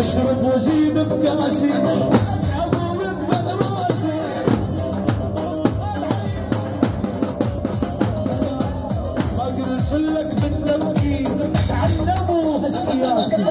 اشرب وزيد بكاسي ابو يدفن راسي ما قلت لك بالتوكيد تعلموا هالسياسي